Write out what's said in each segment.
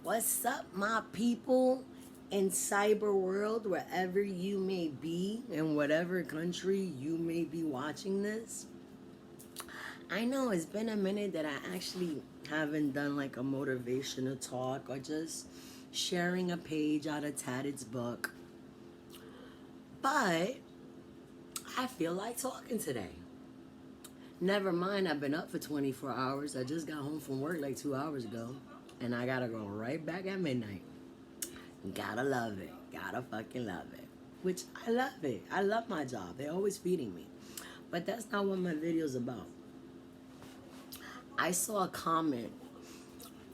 What's up, my people in cyber world, wherever you may be, in whatever country you may be watching this? I know it's been a minute that I actually haven't done like a motivational talk or just sharing a page out of Tatted's book, but I feel like talking today. Never mind, I've been up for 24 hours. I just got home from work like 2 hours ago, and I gotta go right back at midnight. Gotta love it. Gotta fucking love it. Which I love it. I love my job. They're always feeding me. But that's not what my video's about. I saw a comment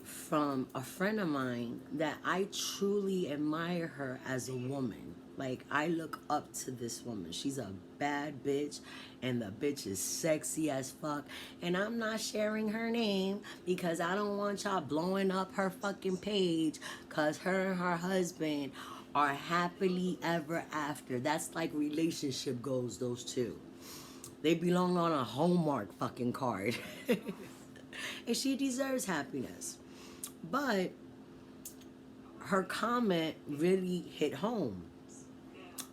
from a friend of mine that I truly admire her as a woman. Like, I look up to this woman. She's a bad bitch, and the bitch is sexy as fuck. And I'm not sharing her name because I don't want y'all blowing up her fucking page because her and her husband are happily ever after. That's like relationship goals, those two. They belong on a Hallmark fucking card. And she deserves happiness. But her comment really hit home.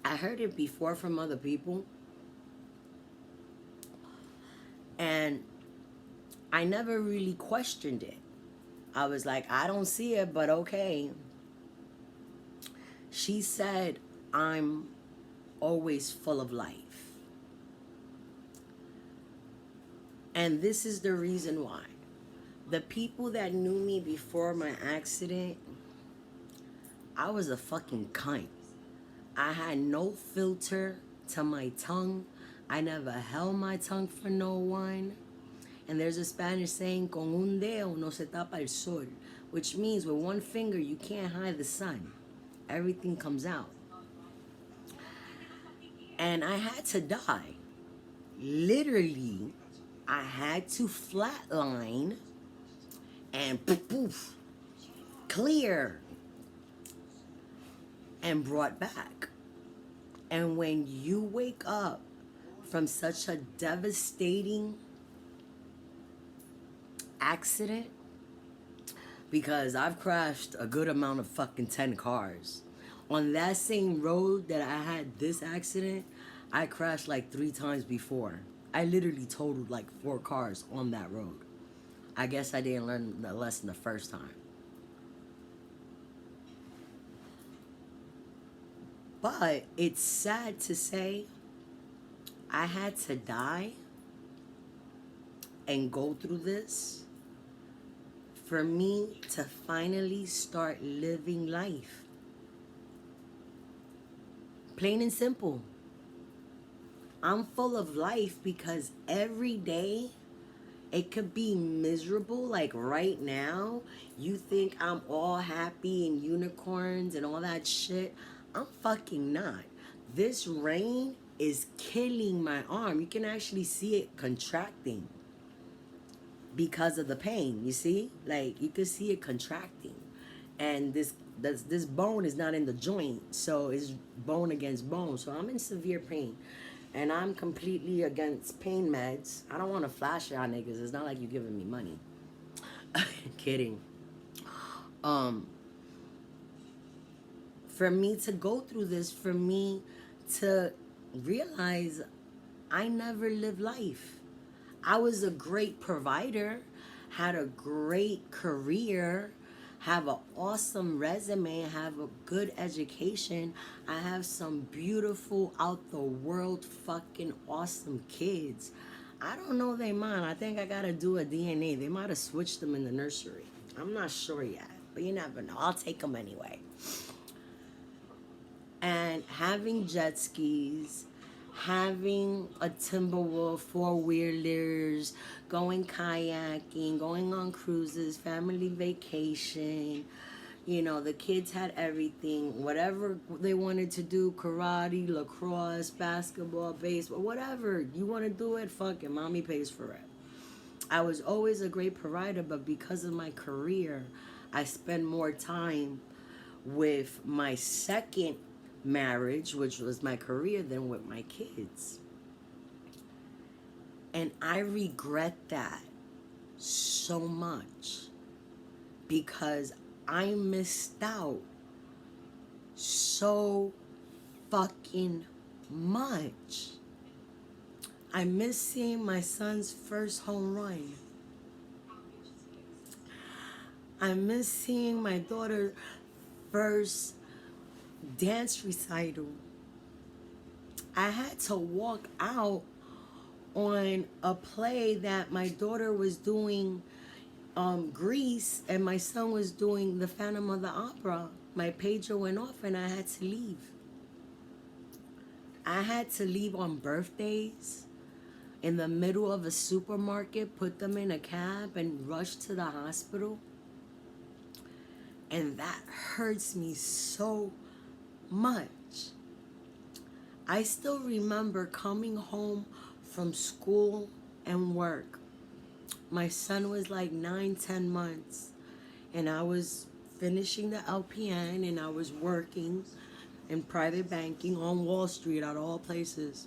I heard it before from other people, and I never really questioned it. I was like, I don't see it, but okay. She said, I'm always full of life. And this is the reason why. The people that knew me before my accident, I was a fucking cunt. I had no filter to my tongue. I never held my tongue for no one. And there's a Spanish saying, con un dedo no se tapa el sol, which means with one finger you can't hide the sun. Everything comes out. And I had to die. Literally, I had to flatline and poof, poof, clear and brought back. And when you wake up from such a devastating accident, because I've crashed a good amount of fucking 10 cars. On that same road that I had this accident, I crashed like 3 times before. I literally totaled like 4 cars on that road. I guess I didn't learn the lesson the first time. But it's sad to say I had to die and go through this for me to finally start living life. Plain and simple. I'm full of life because every day it could be miserable. Like right now, you think I'm all happy and unicorns and all that shit. I'm fucking not. This rain is killing my arm. You can actually see it contracting because of the pain. You see, like you can see it contracting, and this bone is not in the joint, so it's bone against bone. So I'm in severe pain, and I'm completely against pain meds. I don't want to flash y'all niggas. It's not like you giving me money. Kidding. Um, for me to go through this, for me to realize I never lived life. I was a great provider, had a great career, have an awesome resume, have a good education. I have some beautiful, out the world, fucking awesome kids. I don't know they mine. I think I gotta do a DNA. They might have switched them in the nursery. I'm not sure yet, but you never know. I'll take them anyway. And having jet skis, having a Timberwolf, four-wheelers, going kayaking, going on cruises, family vacation. You know, the kids had everything. Whatever they wanted to do, karate, lacrosse, basketball, baseball, whatever. You want to do it, fuck it. Mommy pays for it. I was always a great provider, but because of my career, I spend more time with my second marriage, which was my career, than with my kids. And I regret that so much because I missed out so fucking much. I miss seeing my son's first home run. I miss seeing my daughter's first dance recital. I had to walk out on a play that my daughter was doing Grease and my son was doing the Phantom of the Opera. My pager went off and I had to leave. I had to leave on birthdays in the middle of a supermarket, put them in a cab and rush to the hospital. And that hurts me so much. I still remember coming home from school and work. My son was like 9, 10 months. And I was finishing the LPN and I was working in private banking on Wall Street at all places.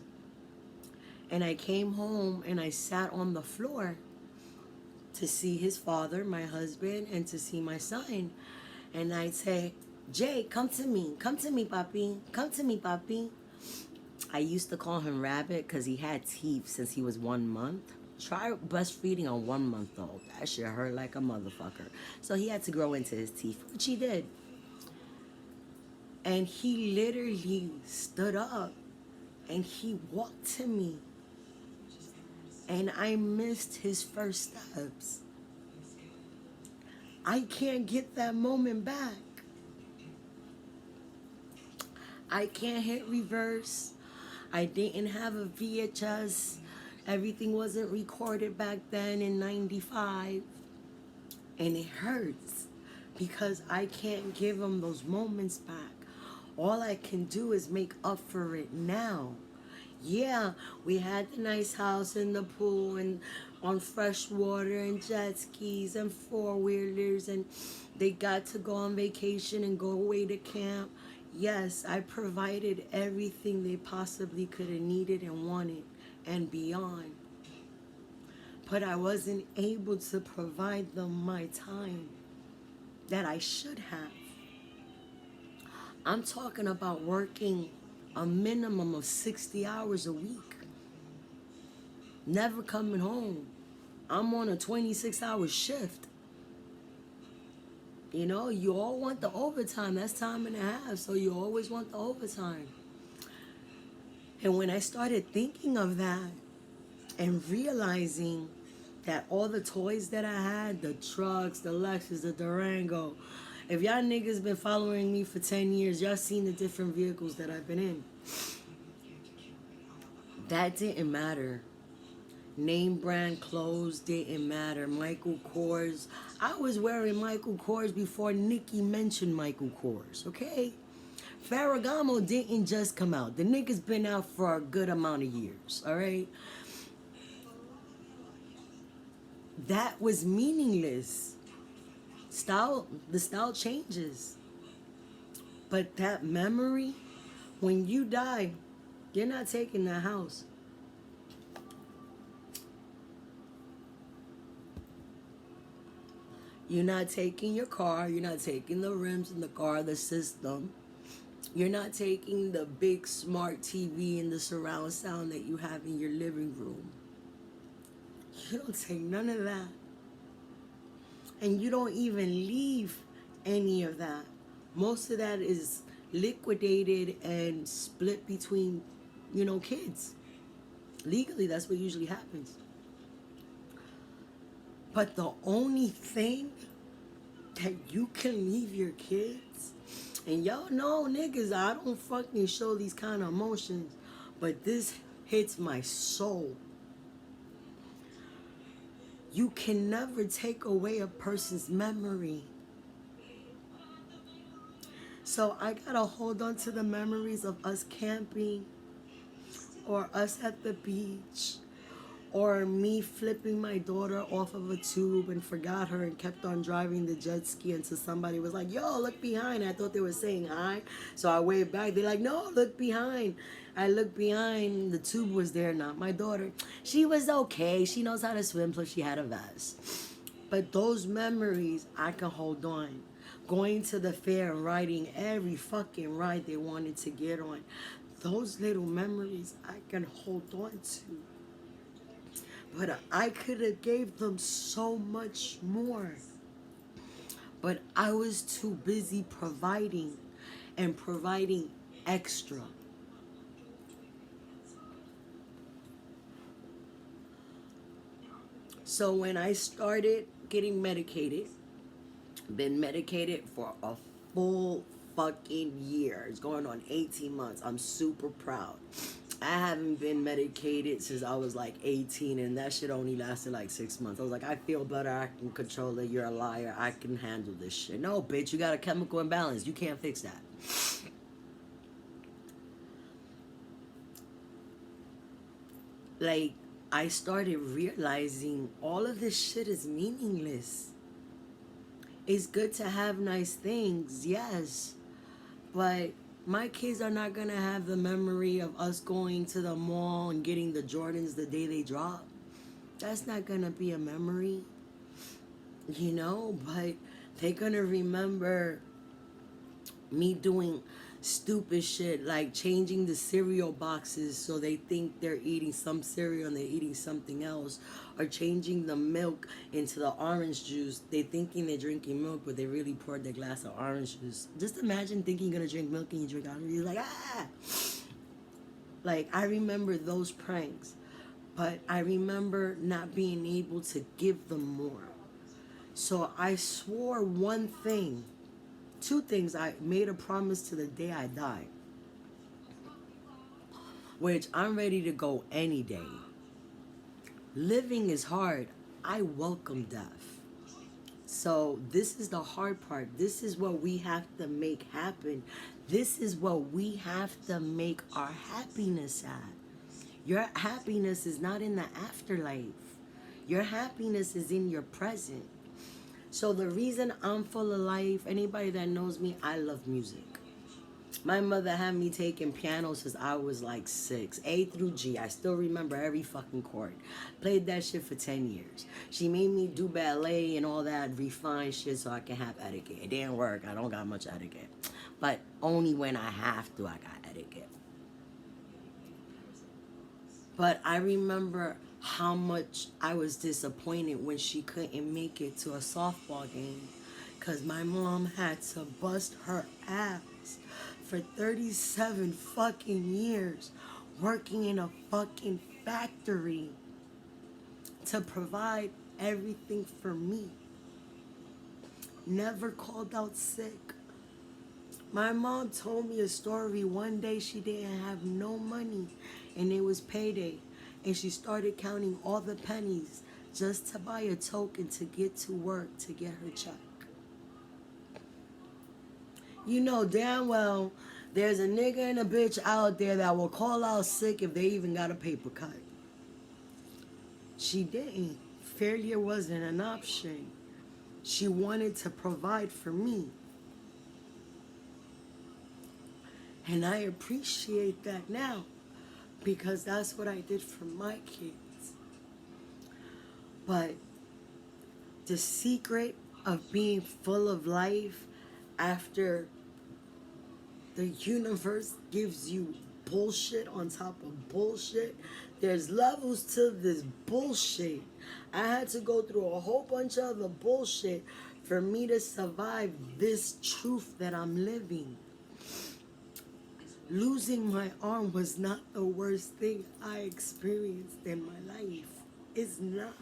And I came home and I sat on the floor to see his father, my husband, and to see my son. And I'd say, Jay, come to me, papi, come to me, papi. I used to call him Rabbit because he had teeth since he was 1 month. Try breastfeeding on 1 month old. That shit hurt like a motherfucker. So he had to grow into his teeth, which he did. And he literally stood up and he walked to me. And I missed his first steps. I can't get that moment back. I can't hit reverse. I didn't have a VHS. Everything wasn't recorded back then in 95. And it hurts because I can't give them those moments back. All I can do is make up for it now. Yeah, we had the nice house and the pool and on fresh water and jet skis and four-wheelers, and they got to go on vacation and go away to camp. Yes, I provided everything they possibly could have needed and wanted and beyond. But I wasn't able to provide them my time that I should have. I'm talking about working a minimum of 60 hours a week. Never coming home. I'm on a 26-hour shift. You know, you all want the overtime. That's time and a half, so you always want the overtime. And when I started thinking of that and realizing that all the toys that I had, the trucks, the Lexus, the Durango, if y'all niggas been following me for 10 years, y'all seen the different vehicles that I've been in. That didn't matter. Name brand clothes didn't matter. Michael Kors. I was wearing Michael Kors before Nicki mentioned Michael Kors, okay? Ferragamo didn't just come out. The nigga's been out for a good amount of years, all right? That was meaningless. The style changes. But that memory, when you die, you're not taking that house. You're not taking your car. You're not taking the rims in the car, the system. You're not taking the big smart TV and the surround sound that you have in your living room. You don't take none of that. And you don't even leave any of that. Most of that is liquidated and split between, kids. Legally, that's what usually happens. But the only thing that you can leave your kids, and y'all know, niggas, I don't fucking show these kind of emotions, but this hits my soul. You can never take away a person's memory. So I gotta hold on to the memories of us camping, or us at the beach, or me flipping my daughter off of a tube and forgot her and kept on driving the jet ski until somebody was like, yo, look behind. I thought they were saying hi. So I waved back. They're like, no, look behind. I looked behind. The tube was there, not my daughter. She was okay. She knows how to swim, plus she had a vest. But those memories I can hold on. Going to the fair and riding every fucking ride they wanted to get on. Those little memories I can hold on to. But I could have gave them so much more. But I was too busy providing and providing extra. So when I started getting medicated, been medicated for a full fucking year. It's going on 18 months. I'm super proud. I haven't been medicated since I was like 18, and that shit only lasted like 6 months. I was like, I feel better. I can control it. You're a liar. I can handle this shit. No, bitch, you got a chemical imbalance. You can't fix that. Like, I started realizing all of this shit is meaningless. It's good to have nice things, yes. But my kids are not gonna have the memory of us going to the mall and getting the Jordans the day they drop. That's not gonna be a memory, you know? But they're gonna remember me doing stupid shit like changing the cereal boxes so they think they're eating some cereal and they're eating something else, or changing the milk into the orange juice. They thinking they're drinking milk, but they really poured their glass of orange juice. Just imagine thinking you're gonna drink milk and you drink orange juice. You're like, ah. Like, I remember those pranks, but I remember not being able to give them more. So I swore one thing, two things. I made a promise to the day I die, which I'm ready to go any day. Living is hard. I welcome death. So this is the hard part. This is what we have to make happen. This is what we have to make our happiness at. Your happiness is not in the afterlife. Your happiness is in your present. So the reason I'm full of life, anybody that knows me, I love music. My mother had me taking piano since I was like 6. A through G. I still remember every fucking chord. Played that shit for 10 years. She made me do ballet and all that refined shit so I can have etiquette. It didn't work. I don't got much etiquette. But only when I have to, I got etiquette. But I remember how much I was disappointed when she couldn't make it to a softball game, because my mom had to bust her ass for 37 fucking years working in a fucking factory to provide everything for me. Never called out sick. My mom told me a story. One day she didn't have no money and it was payday, and she started counting all the pennies just to buy a token to get to work to get her check. You know damn well there's a nigga and a bitch out there that will call out sick if they even got a paper cut. She didn't. Failure wasn't an option. She wanted to provide for me. And I appreciate that now, because that's what I did for my kids. But the secret of being full of life after the universe gives you bullshit on top of bullshit, there's levels to this bullshit. I had to go through a whole bunch of other bullshit for me to survive this truth that I'm living. Losing my arm was not the worst thing I experienced in my life. It's not.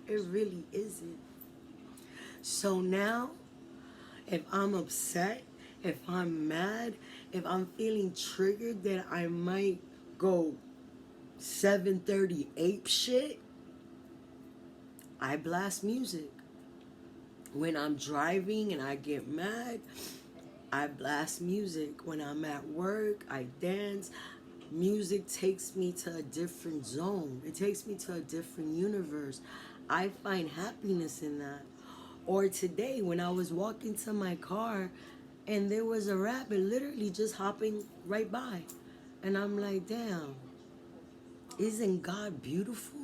It really isn't. So now, if I'm upset, if I'm mad, if I'm feeling triggered that I might go 7:30 ape shit, I blast music. When I'm driving and I get mad, I blast music. When I'm at work, I dance. Music takes me to a different zone. It takes me to a different universe. I find happiness in that. Or today, when I was walking to my car and there was a rabbit literally just hopping right by. And I'm like, damn, isn't God beautiful?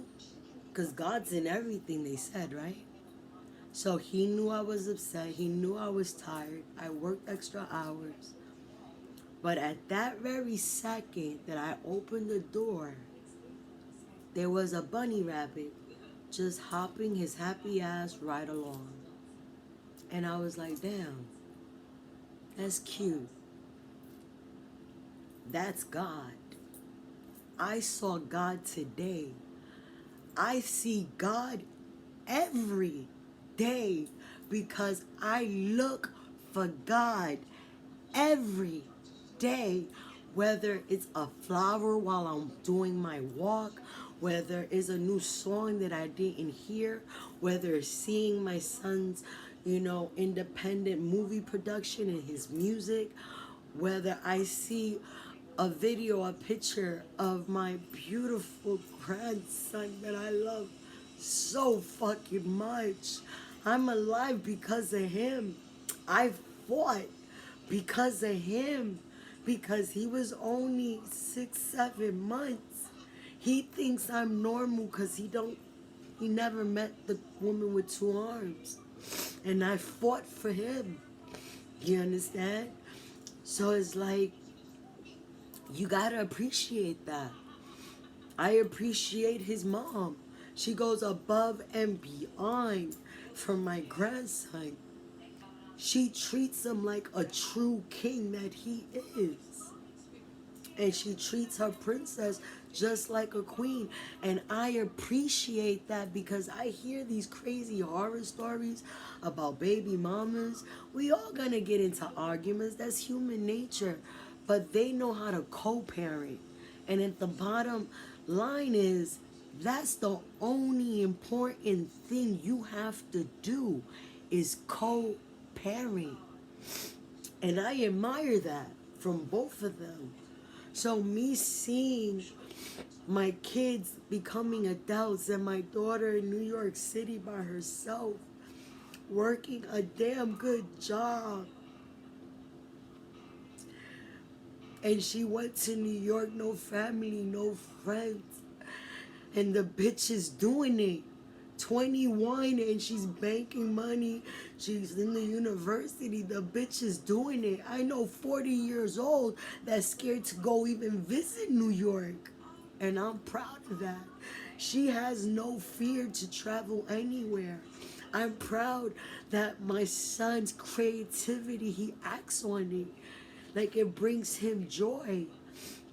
Because God's in everything, they said, right? So he knew I was upset. He knew I was tired. I worked extra hours. But at that very second that I opened the door, there was a bunny rabbit just hopping his happy ass right along. And I was like, damn, that's cute. That's God. I saw God today. I see God every day because I look for God every day, whether it's a flower while I'm doing my walk, whether it's a new song that I didn't hear, whether it's seeing my son's, independent movie production and his music, whether I see a video, a picture of my beautiful grandson that I love so fucking much. I'm alive because of him. I fought because of him, because he was only 6, 7 months. He thinks I'm normal because he never met the woman with 2 arms. And I fought for him. You understand? So it's like, you gotta appreciate that. I appreciate his mom. She goes above and beyond for my grandson. She treats him like a true king that he is. And she treats her princess just like a queen. And I appreciate that because I hear these crazy horror stories about baby mamas. We all gonna get into arguments. That's human nature. But they know how to co-parent. And at the bottom line is, that's the only important thing you have to do is co-parent. And I admire that from both of them. So me seeing my kids becoming adults and my daughter in New York City by herself, working a damn good job. And she went to New York, no family, no friends. And the bitch is doing it. 21 and she's banking money. She's in the university. The bitch is doing it. I know 40 years old that's scared to go even visit New York. And I'm proud of that. She has no fear to travel anywhere. I'm proud that my son's creativity, he acts on it. Like it brings him joy.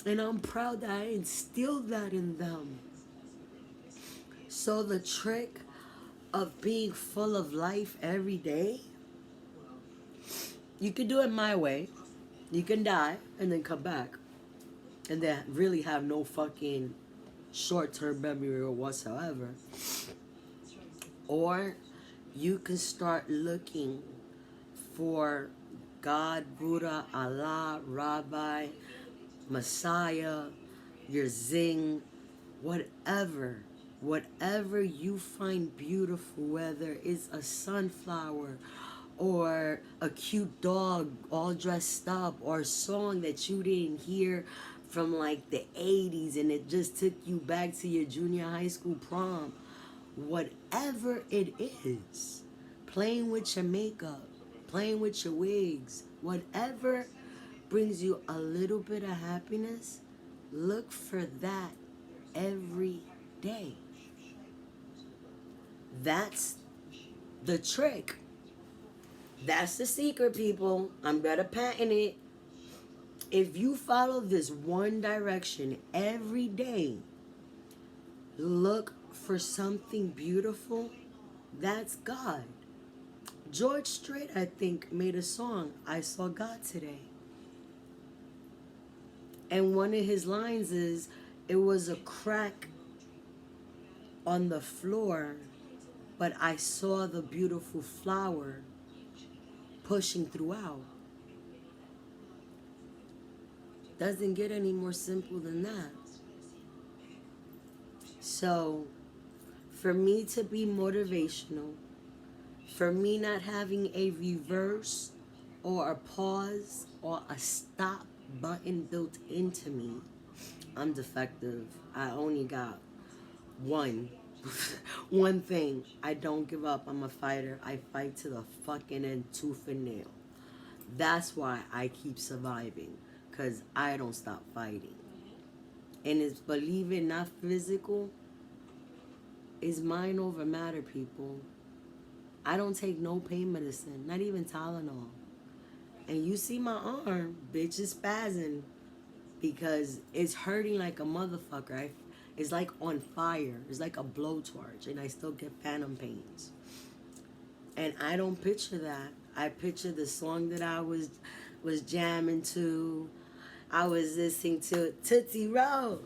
And I'm proud that I instilled that in them. So the trick of being full of life every day, you can do it my way. You can die and then come back. And then really have no fucking short-term memory or whatsoever. Or you can start looking for God, Buddha, Allah, Rabbi, Messiah, your Zing, whatever you find beautiful, whether it's a sunflower or a cute dog all dressed up, or a song that you didn't hear from like the 80s and it just took you back to your junior high school prom, whatever it is, playing with your makeup, playing with your wigs, whatever brings you a little bit of happiness, look for that every day. That's the trick. That's the secret, people. I'm gonna patent it. If you follow this one direction every day, look for something beautiful, that's God. George Strait, I think, made a song, I Saw God Today. And one of his lines is, it was a crack on the floor, but I saw the beautiful flower pushing throughout. Doesn't get any more simple than that. So, for me to be motivational, for me not having a reverse or a pause or a stop button built into me, I'm defective. I only got one. One thing, I don't give up. I'm a fighter. I fight to the fucking end, tooth and nail. That's why I keep surviving, because I don't stop fighting. And it's, believe it, not physical, it's mind over matter, people. I don't take no pain medicine, not even Tylenol. And you see my arm, bitch, is spazzing because it's hurting like a motherfucker. It's like on fire. It's like a blowtorch, and I still get phantom pains. And I don't picture that. I picture the song that I was jamming to. I was listening to Tootsie Roll.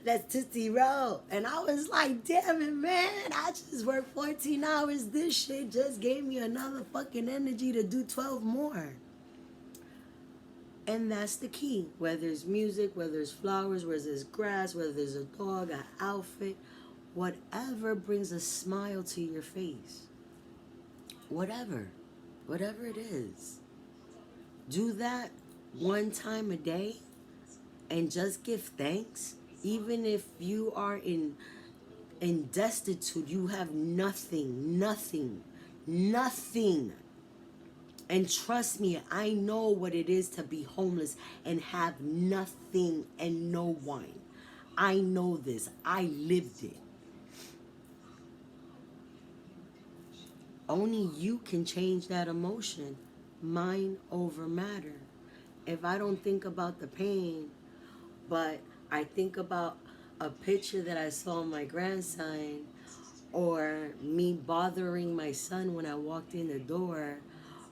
That's Tootsie Roll. And I was like, damn it, man. I just worked 14 hours. This shit just gave me another fucking energy to do 12 more. And that's the key. Whether it's music, whether it's flowers, whether it's grass, whether it's a dog, an outfit, whatever brings a smile to your face. Whatever it is. Do that one time a day and just give thanks. Even if you are in destitute, you have nothing. And trust me, I know what it is to be homeless and have nothing and no one. I know this. I lived it. Only you can change that emotion. Mind over matter. If I don't think about the pain, but I think about a picture that I saw of my grandson, or me bothering my son when I walked in the door,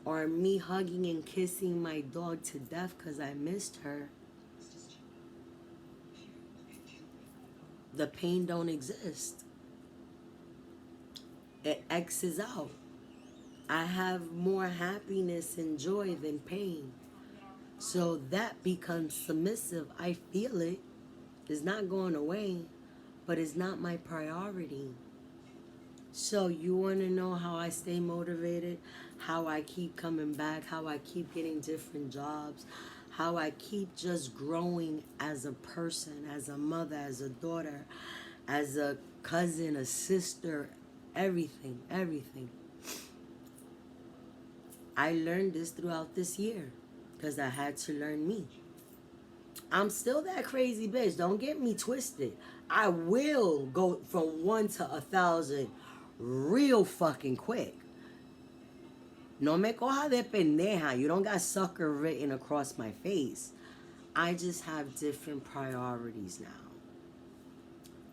or me hugging and kissing my dog to death because I missed her, the pain don't exist. It X's out. I have more happiness and joy than pain. So that becomes submissive. I feel it. It's not going away, but it's not my priority. So you want to know how I stay motivated, how I keep coming back, how I keep getting different jobs, how I keep just growing as a person, as a mother, as a daughter, as a cousin, a sister, everything. I learned this throughout this year because I had to learn me. I'm still that crazy bitch. Don't get me twisted. I will go from 1 to 1,000 real fucking quick. No me coja de pendeja. You don't got sucker written across my face. I just have different priorities now.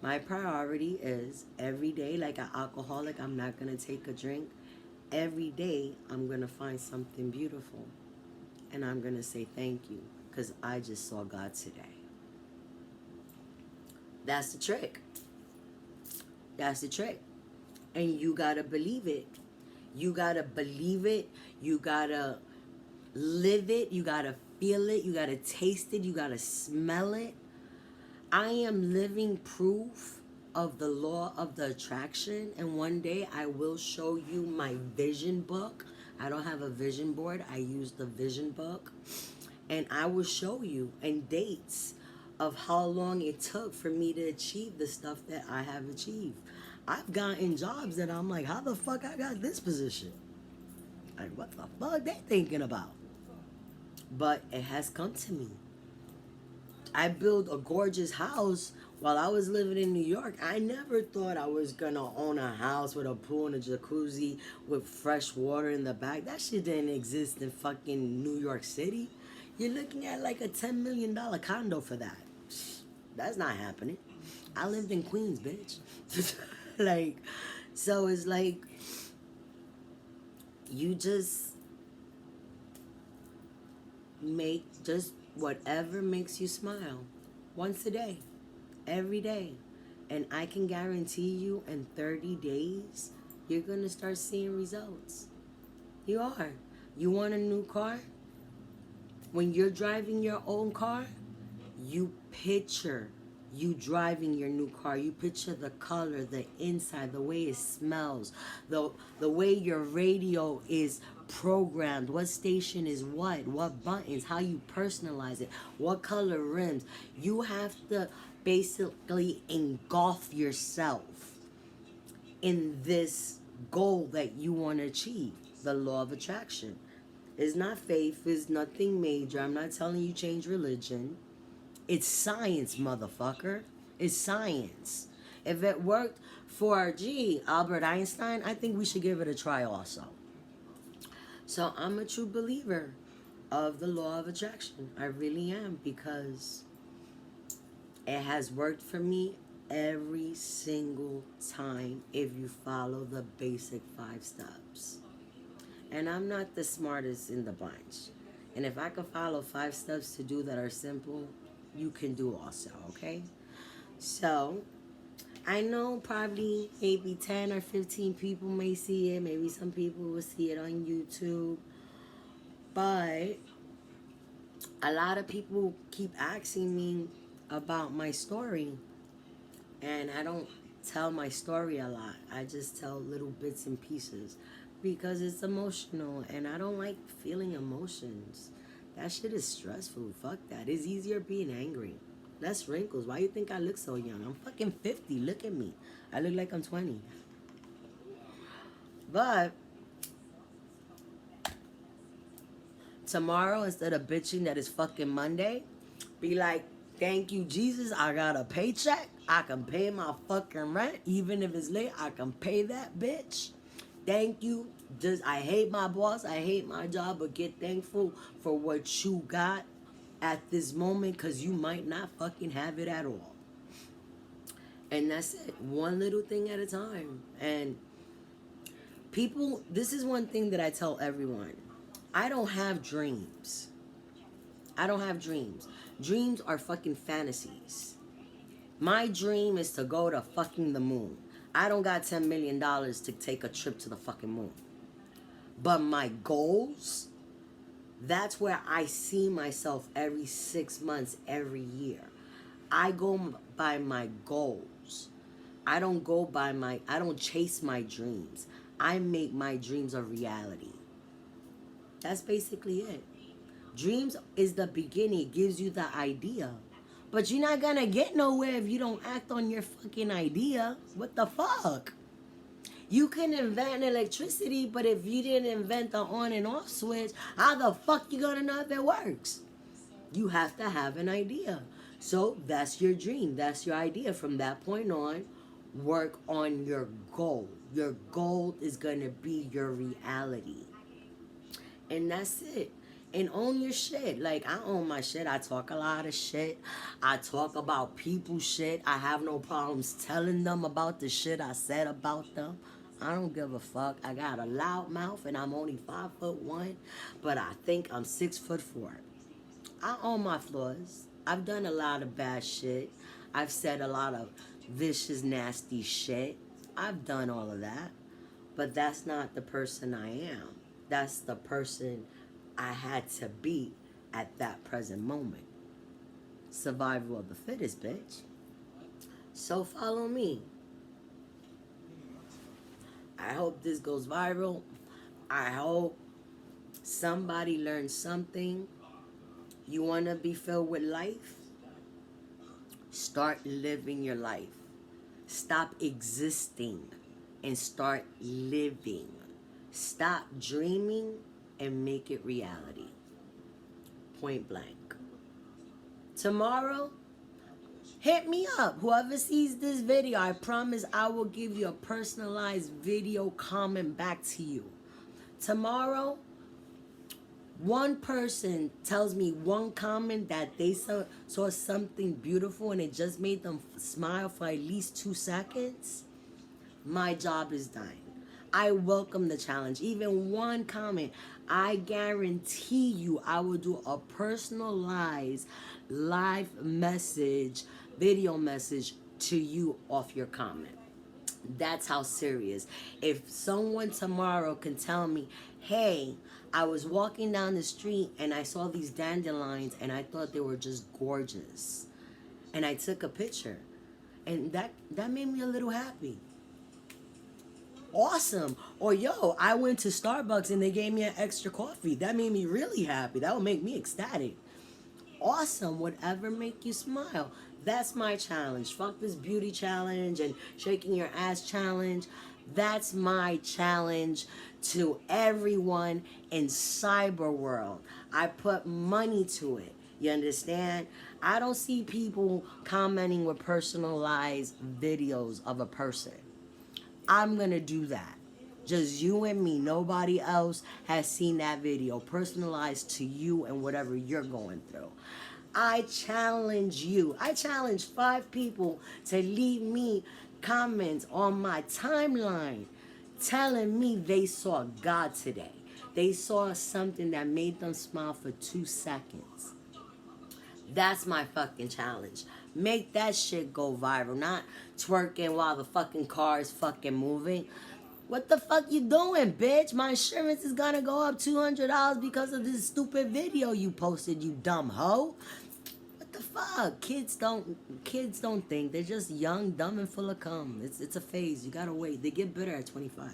My priority is every day, like an alcoholic, I'm not going to take a drink. Every day, I'm going to find something beautiful. And I'm going to say thank you because I just saw God today. That's the trick. That's the trick. And you got to believe it. You got to believe it. You got to live it. You got to feel it. You got to taste it. You got to smell it. I am living proof of the law of the attraction. And one day I will show you my vision book. I don't have a vision board. I use the vision book. And I will show you and dates of how long it took for me to achieve the stuff that I have achieved. I've gotten jobs that I'm like, how the fuck I got this position? Like, what the fuck they thinking about? But it has come to me. I built a gorgeous house while I was living in New York. I never thought I was gonna own a house with a pool and a jacuzzi with fresh water in the back. That shit didn't exist in fucking New York City. You're looking at like a $10 million condo for that. That's not happening. I lived in Queens, bitch. Like, so it's like, you just make just whatever makes you smile once a day, every day. And I can guarantee you in 30 days, you're going to start seeing results. You are. You want a new car? When you're driving your own car, you picture you driving your new car. You picture the color, the inside, the way it smells, the way your radio is programmed, what station is what buttons, how you personalize it, what color rims. You have to basically engulf yourself in this goal that you want to achieve, the law of attraction. It's not faith, it's nothing major. I'm not telling you change religion. It's science, motherfucker. It's science. If it worked for Albert Einstein, I think we should give it a try also. So I'm a true believer of the law of attraction. I really am, because it has worked for me every single time if you follow the basic 5 steps. And I'm not the smartest in the bunch. And if I can follow 5 steps to do that are simple, you can do also, okay? So, I know probably maybe 10 or 15 people may see it. Maybe some people will see it on YouTube. But a lot of people keep asking me about my story. And I don't tell my story a lot. I just tell little bits and pieces because it's emotional and I don't like feeling emotions. That shit is stressful. Fuck that. It's easier being angry. Less wrinkles. Why you think I look so young? I'm fucking 50. Look at me. I look like I'm 20. But tomorrow, instead of bitching that it's fucking Monday, be like, thank you, Jesus. I got a paycheck. I can pay my fucking rent. Even if it's late, I can pay that bitch. Thank you. Just, I hate my boss. I hate my job. But get thankful for what you got at this moment, because you might not fucking have it at all. And that's it. One little thing at a time. And people, this is one thing that I tell everyone. I don't have dreams. I don't have dreams. Dreams are fucking fantasies. My dream is to go to fucking the moon. I don't got $10 million to take a trip to the fucking moon. But my goals, that's where I see myself every 6 months, every year. I go by my goals. I don't chase my dreams. I make my dreams a reality. That's basically it. Dreams is the beginning. It gives you the idea. But you're not gonna get nowhere if you don't act on your fucking idea. What the fuck? You can invent electricity, but if you didn't invent the on and off switch, how the fuck you gonna know if it works? You have to have an idea. So that's your dream. That's your idea. From that point on, work on your goal. Your goal is gonna be your reality. And that's it. And own your shit. Like, I own my shit. I talk a lot of shit. I talk about people's shit. I have no problems telling them about the shit I said about them. I don't give a fuck. I got a loud mouth and I'm only 5'1", but I think I'm 6'4". I own my flaws. I've done a lot of bad shit. I've said a lot of vicious, nasty shit. I've done all of that. But that's not the person I am. That's the person I had to be at that present moment. Survival of the fittest, bitch. So follow me. I hope this goes viral. I hope somebody learns something. You want to be filled with life? Start living your life. Stop existing and start living. Stop dreaming and make it reality. Point blank. Tomorrow, hit me up. Whoever sees this video, I promise I will give you a personalized video comment back to you. Tomorrow, one person tells me one comment that they saw something beautiful and it just made them smile for at least 2 seconds. My job is done. I welcome the challenge. Even one comment, I guarantee you I will do a personalized live message, video message to you off your comment. That's how serious. If someone tomorrow can tell me, hey, I was walking down the street and I saw these dandelions and I thought they were just gorgeous. And I took a picture. And that made me a little happy. Awesome. Or yo, I went to Starbucks and they gave me an extra coffee. That made me really happy. That would make me ecstatic. Awesome. Whatever make you smile. That's my challenge. Fuck this beauty challenge and shaking your ass challenge. That's my challenge to everyone in cyber world. I put money to it. You understand? I don't see people commenting with personalized videos of a person. I'm gonna do that. Just you and me. Nobody else has seen that video personalized to you and whatever you're going through. I challenge you. I challenge 5 people to leave me comments on my timeline telling me they saw God today. They saw something that made them smile for 2 seconds. That's my fucking challenge. Make that shit go viral. Not twerking while the fucking car is fucking moving. What the fuck you doing, bitch? My insurance is gonna go up $200 because of this stupid video you posted, you dumb hoe. What the fuck? Kids don't think. They're just young, dumb, and full of cum. It's a phase. You gotta wait. They get better at 25.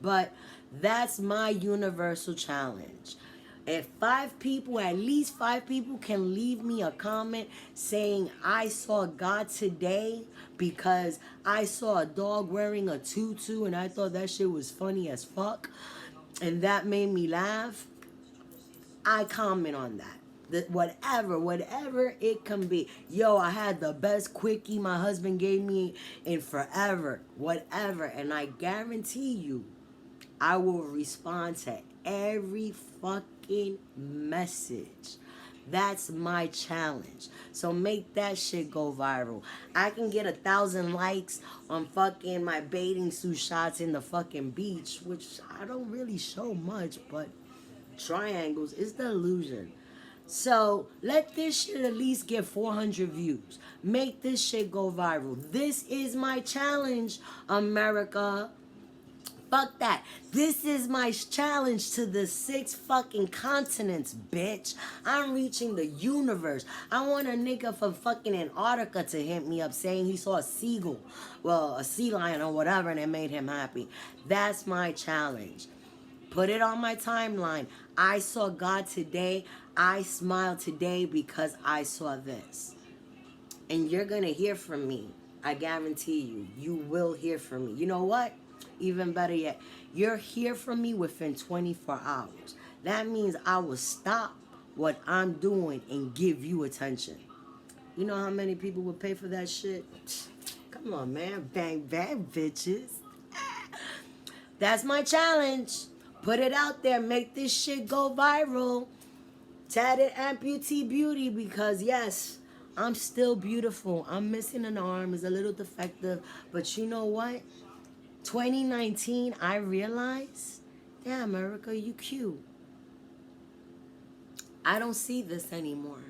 But that's my universal challenge. If 5 people, at least 5 people, can leave me a comment saying I saw God today because I saw a dog wearing a tutu and I thought that shit was funny as fuck and that made me laugh, I comment on that. Whatever it can be. Yo, I had the best quickie my husband gave me in forever. Whatever. And I guarantee you, I will respond to every fucking message. That's my challenge. So make that shit go viral. I can get 1,000 likes on fucking my bathing suit shots in the fucking beach, which I don't really show much, but triangles is the illusion. So let this shit at least get 400 views. Make this shit go viral. This is my challenge, America. Fuck that. This is my challenge to the 6 fucking continents, bitch. I'm reaching the universe. I want a nigga from fucking Antarctica to hit me up saying he saw a seagull. Well, a sea lion or whatever, and it made him happy. That's my challenge. Put it on my timeline. I saw God today. I smiled today because I saw this. And you're going to hear from me. I guarantee you. You will hear from me. You know what? Even better yet, you'll hear from me within 24 hours. That means I will stop what I'm doing and give you attention. You know how many people would pay for that shit? Come on, man. Bang, bang, bitches. That's my challenge. Put it out there. Make this shit go viral. Tatted Amputee Beauty because, yes, I'm still beautiful. I'm missing an arm. It's a little defective. But you know what? 2019, I realized, damn, America, you cute. I don't see this anymore.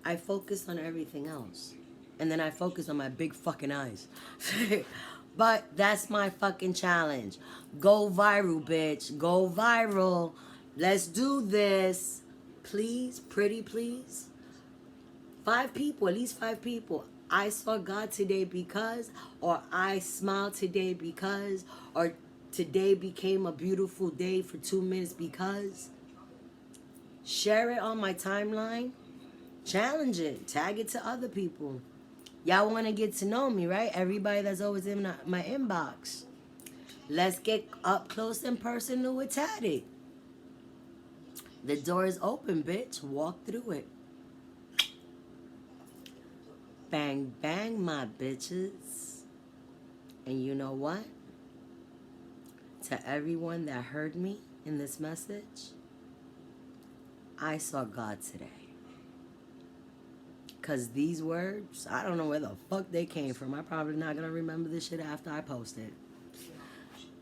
I focus on everything else. And then I focus on my big fucking eyes. But that's my fucking challenge. Go viral, bitch. Go viral. Let's do this. Please, pretty please. 5 people, at least 5 people. I saw God today because, or I smiled today because, or today became a beautiful day for 2 minutes because. Share it on my timeline. Challenge it. Tag it to other people. Y'all want to get to know me, right? Everybody that's always in my inbox. Let's get up close and personal with Tatted. The door is open, bitch. Walk through it. Bang, bang, my bitches. And you know what? To everyone that heard me in this message, I saw God today. Because these words, I don't know where the fuck they came from. I'm probably not going to remember this shit after I post it.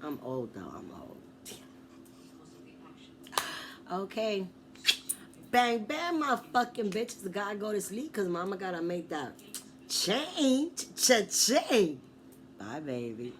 I'm old, though. I'm old. Okay. Bang, bang, my fucking bitches. Gotta go to sleep because mama gotta make that change. Cha-ching. Bye, baby.